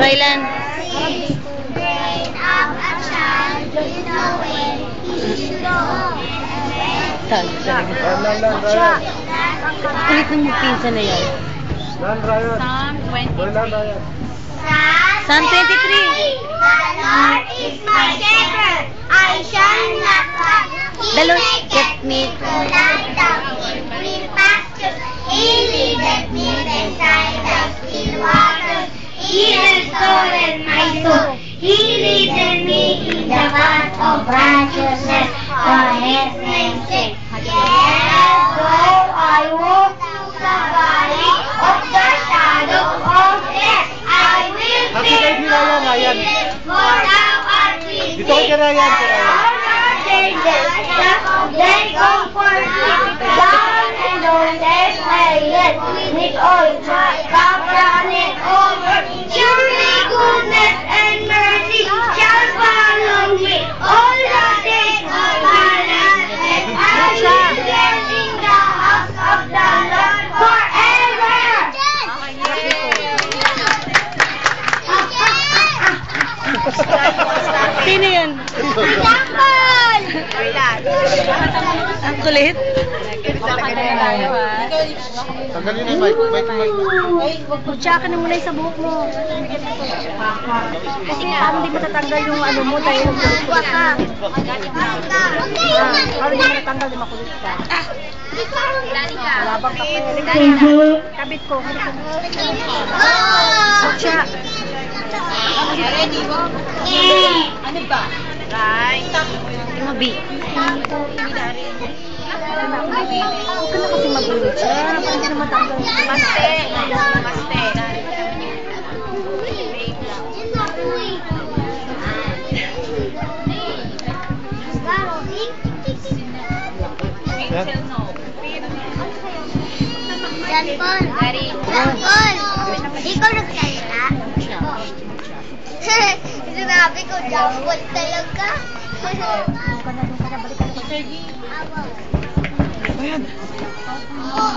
Rylan. Bring up a child in the way he should go. Kulit ng magpinsan na yan. Psalm 23. Psalm 23. The Lord is my shepherd, I shall not want. He maketh me to lie down in green pastures. He leadeth me beside the still waters. He restoreth my soul. He leadeth me in the path of righteousness for His name's sake. Yea, though I walk through the valley of the shadow of death, I will fear no evil, for Thou art with me. Thou art changes, they comfort me. Down and on their head, with oil my cup runneth over. Surely goodness and mercy shall follow me all the days of my life, and I will dwell in the house of the Lord forever. Sino yun? Example! Ang kulit. Tanggalin na yung mic. Magtsaka na muna yung sa buhok mo. Kasi parang hindi matatanggal yung ano mo dahil makulit ka. Parang hindi matatanggal yung makulit ka. Wala bang papel? Kabit ko. Magtsa. Ano ba? Right. Yung mabi. Huwag ka na kasi magulit siya. Parang hindi matanggal. Namaste. Namaste. John Paul. John Paul. Ikaw nagsalita? Sinabi ko, John Paul talaga. Doon ka na, balik ka na. Ayan. Oh,